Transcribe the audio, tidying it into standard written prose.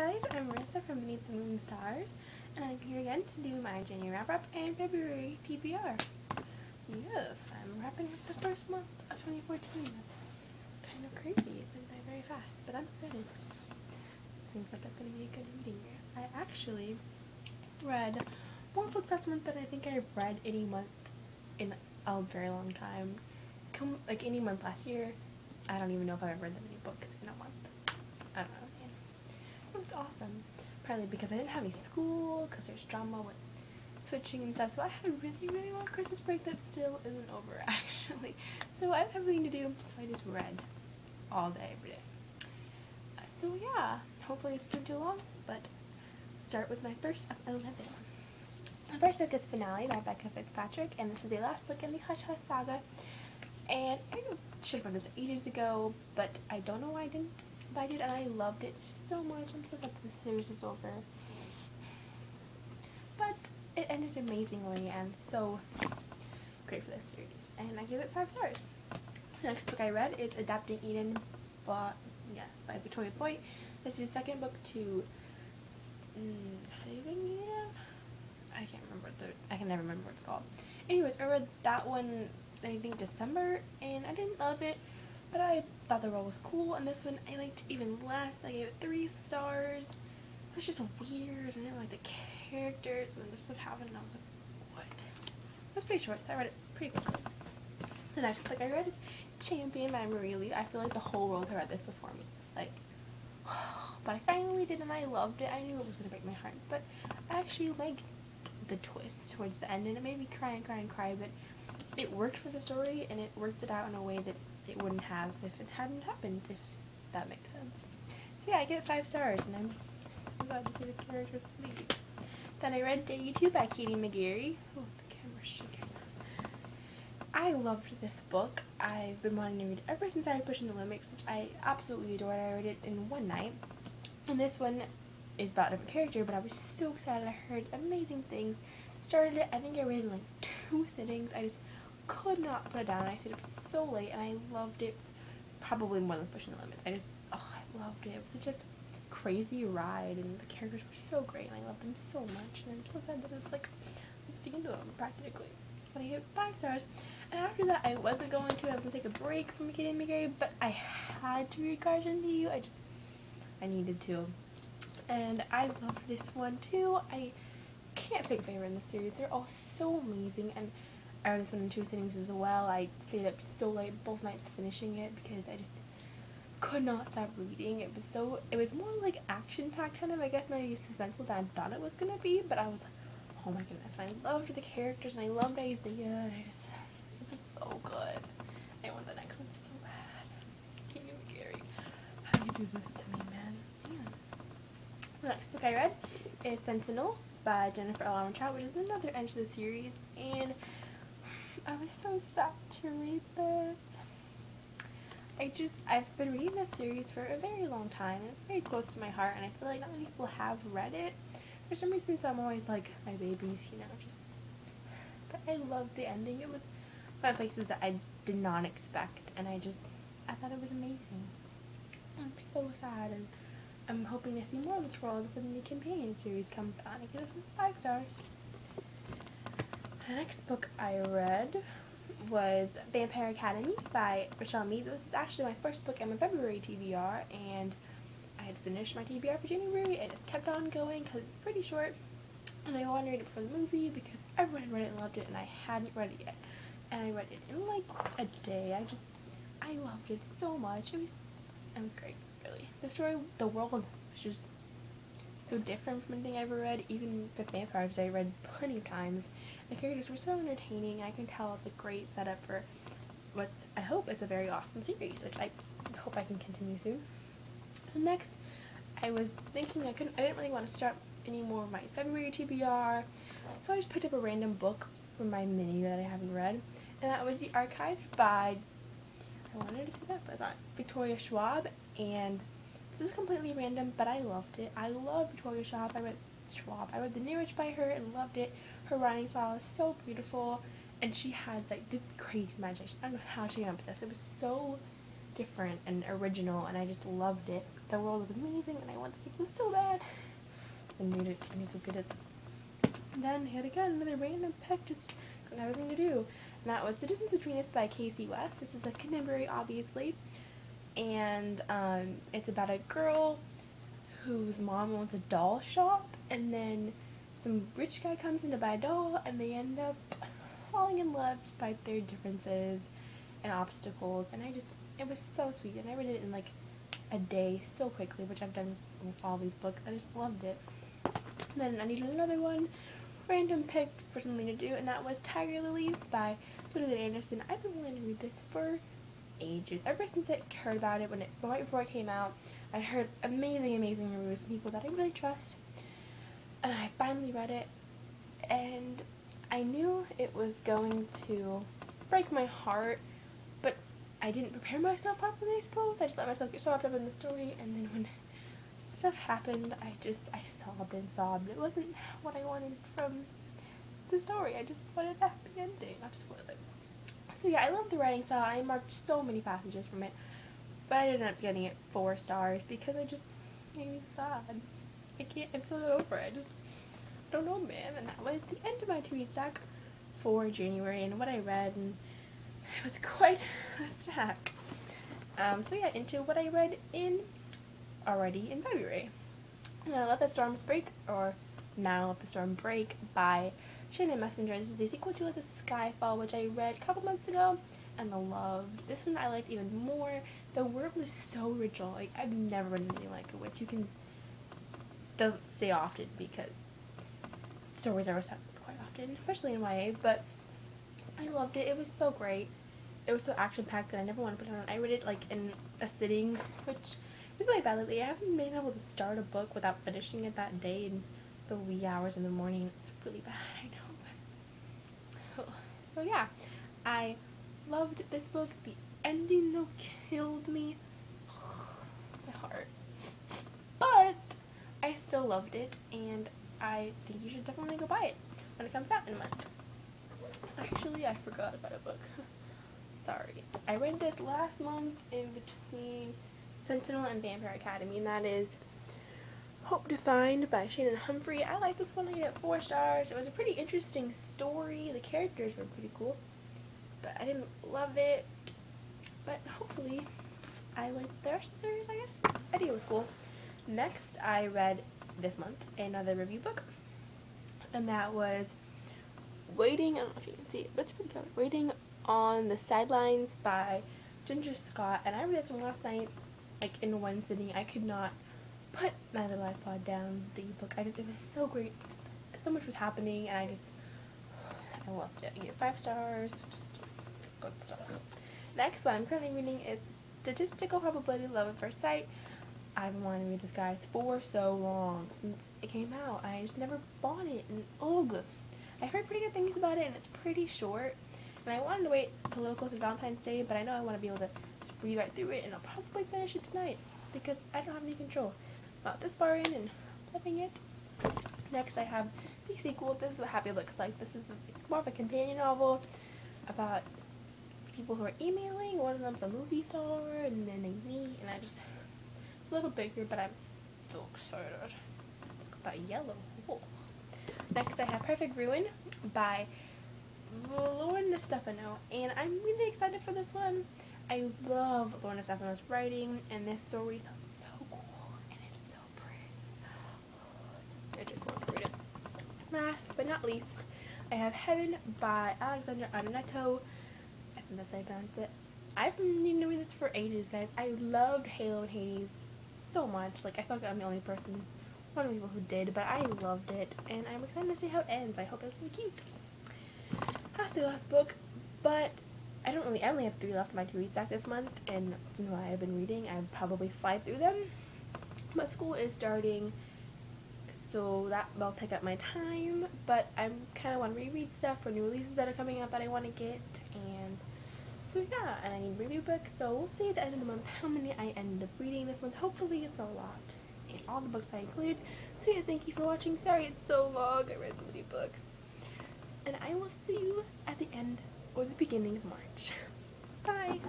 guys, I'm Marissa from Beneath the Moon Stars, and I'm here again to do my January wrap-up and February TBR. Yes, I'm wrapping up the first month of 2014. That's kind of crazy. It went by very fast, but I'm excited. Seems like it's going to be a good reading year. I actually read more books last month than I think I've read any month in a very long time. Like any month last year, I don't even know if I've ever read that many books in a month. I don't know. It was awesome. Probably because I didn't have any school, because there's drama with switching and stuff, so I had a really long Christmas break that still isn't over, actually. So I didn't have anything to do, so I just read all day, every day. So yeah, hopefully it's not too long, but start with my first of 11. My first book is Finale by Becca Fitzpatrick, and this is the last book in the Hush Hush saga. And I should have read this ages ago, but I don't know why I didn't. But I did, and I loved it so much. I'm so sad that the series is over. But it ended amazingly, and so great for this series. And I gave it 5 stars. The next book I read is Adapting Eden by Victoria Foyt. This is the second book to Saving Eden? I can never remember what it's called. Anyways, I read that one I think December, and I didn't love it, but I thought the role was cool, and this one I liked even less. I gave it 3 stars. It was just weird, I didn't like the characters, and then this stuff happened, and I was like, what? It was pretty short, so I read it pretty quickly. The next book I read is Champion by Marissa. I feel like the whole world had read this before me. Like, but I finally did, and I loved it. I knew it was going to break my heart, but I actually liked the twist towards the end, and it made me cry and cry and cry, but it worked for the story, and it worked it out in a way that it wouldn't have if it hadn't happened, if that makes sense. So yeah, I give it 5 stars, and I'm so glad to see the characters leave. Then I read Day 2 by Katie McGarry. Oh, the camera's shaking. I loved this book. I've been wanting to read it ever since I was Pushing the Limits, which I absolutely adored. I read it in one night. And this one is about a different character, but I was so excited. I heard amazing things. Started it, I think I read it in like 2 sittings. I just could not put it down. I stayed up so late, and I loved it probably more than Pushing the Limits. I loved it. It was such a crazy ride, and the characters were so great, and I loved them so much, and I'm so sad that it's like a standalone practically. But I gave it 5 stars, and after that I wasn't going to. I was going to take a break from Katie McGarry, but I had to read Guardian to You. I needed to. And I loved this one too. I can't pick a favorite in the series. They're all so amazing, and I read this one in 2 sittings as well. I stayed up so late both nights finishing it because I just could not stop reading. It was more like action-packed kind of, I guess, maybe suspenseful than I thought it was going to be, but I was like, oh my goodness. And I loved the characters, and I loved Isaiah, and it was so good. I want the next one so bad. Katie McGarry, how do you do this to me, man? The next book I read is Sentinel by Jennifer L. Armentrout, which is another end to the series, and I was so sad to read this. I've been reading this series for a very long time, and it's very close to my heart, and I feel like not many people have read it. For some reason, so I'm always like, my babies, you know, but I loved the ending. It was one of the places that I did not expect, and I thought it was amazing. I'm so sad, and I'm hoping to see more of this world when the companion series comes out. I give it 5 stars. The next book I read was Vampire Academy by Rochelle Mead. This is actually my first book in my February TBR, and I had finished my TBR for January, and it just kept on going because it's pretty short, and I wanted to read it for the movie because everyone had read it and loved it, and I hadn't read it yet, and I read it in like a day. I loved it so much. It was great, really. The story, the world was just so different from anything I ever read, even with vampires I read plenty of times. The characters were so entertaining. I can tell it's a great setup for I hope it's a very awesome series, which I hope I can continue soon. And next, I was thinking I didn't really want to start any more of my February TBR, so I just picked up a random book from my mini that I haven't read, and that was The Archive by, I wanted to say that, but I thought Victoria Schwab, and this is completely random, but I loved it. I love Victoria Schwab. I read The Nearest by her and loved it. Her writing style is so beautiful, and she has like this crazy imagination. I don't know how she came up with this. It was so different and original, and I just loved it. the world was amazing and I wanted to keep it so bad. And read it and so good at it. And then yet again, another random pick, just couldn't have anything to do. And that was The Difference Between Us by Casey West. This is a contemporary, obviously. And it's about a girl whose mom owns a doll shop, and then some rich guy comes in to buy a doll, and they end up falling in love despite their differences and obstacles. And it was so sweet, and I read it in like a day so quickly, which I've done with all these books. I just loved it. And then I needed another one, random pick for something to do, and that was Tiger Lily by Susan Anderson. I've been wanting to read this for ages, ever since I heard about it right before it came out. I heard amazing reviews from people that I really trust, and I finally read it, and I knew it was going to break my heart, but I didn't prepare myself properly, I suppose. I just let myself get so wrapped up in the story, and then when stuff happened, I sobbed and sobbed. It wasn't what I wanted from the story. I just wanted a happy ending. I'll just spoil it. So yeah, I love the writing style. I marked so many passages from it, but I ended up getting it 4 stars because it just made me sad. I'm so over it. I just don't know, man. And that was the end of my to-read stack for January and what I read, and it was quite a stack. So yeah, into what I read already in February. Let the Storms Break, or Now Let the Storm Break by Shannon Messenger. This is a sequel to The Skyfall, which I read a couple months ago and loved. This one I liked even more. The world was so original. Like, I've never read anything like it, which you doesn't say often because stories are set quite often, especially in YA, but I loved it. It was so great. It was so action-packed that I never want to put it on. I read it like in a sitting, which is really bad lately. I haven't been able to start a book without finishing it that day in the wee hours in the morning. It's really bad, I know. So yeah, I loved this book. The ending though killed me. My heart. But I still loved it, and I think you should definitely go buy it when it comes out in a month. Actually, I forgot about a book. Sorry. I read this last month in between Sentinel and Vampire Academy, and that is Hope Defined by Shannon Humphrey. I like this one. I gave it 4 stars. It was a pretty interesting story. The characters were pretty cool, but I didn't love it. But hopefully I liked the rest of the series, I guess. I think it was cool. Next, I read this month another review book, and that was Waiting, I don't know if you can see it, but it's pretty good. Waiting on the Sidelines by Ginger Scott, and I read this one last night, like in one sitting. I could not put my little iPod down, the ebook. It was so great. So much was happening, and I loved it. I gave it 5 stars. Just good stuff. Next one I'm currently reading is Statistical Probability of Love at First Sight. I've been wanting to read this, guys, for so long since it came out. I just never bought it, and ugh. I heard pretty good things about it, and it's pretty short. And I wanted to wait until a little closer to Valentine's Day, but I know I want to be able to just read right through it, and I'll probably finish it tonight because I don't have any control. About this far in and loving it. Next, I have the sequel. This is what Happy looks like. This is more of a companion novel about people who are emailing. One of them's a movie star, and then they meet, and a little bigger, but I'm so excited. Look at that yellow. Whoa. Next, I have Perfect Ruin by Lauren Stefano, and I'm really excited for this one. I love Lauren Stefano's writing, and this story is so cool, and it's so pretty. I just want to read it. Last but not least, I have Heaven by Alexandra Arnetto. I think that's how I pronounce it. I've been needing to read this for ages, guys. I loved Halo and Hades so much. Like, I felt like I'm the only person, one of the people who did, but I loved it, and I'm excited to see how it ends. I hope it's really cute. That's the last book, but I only have 3 left in my to-read stack this month, and from what I've been reading, I'd probably fly through them. But school is starting, so that will take up my time, but I kind of want to reread stuff for new releases that are coming out that I want to get, and so yeah, and I need review books, so we'll see at the end of the month how many I end up reading this month. Hopefully it's a lot, and all the books I include. So yeah, thank you for watching. Sorry it's so long, I read so many books, and I will see you at the end or the beginning of March. Bye!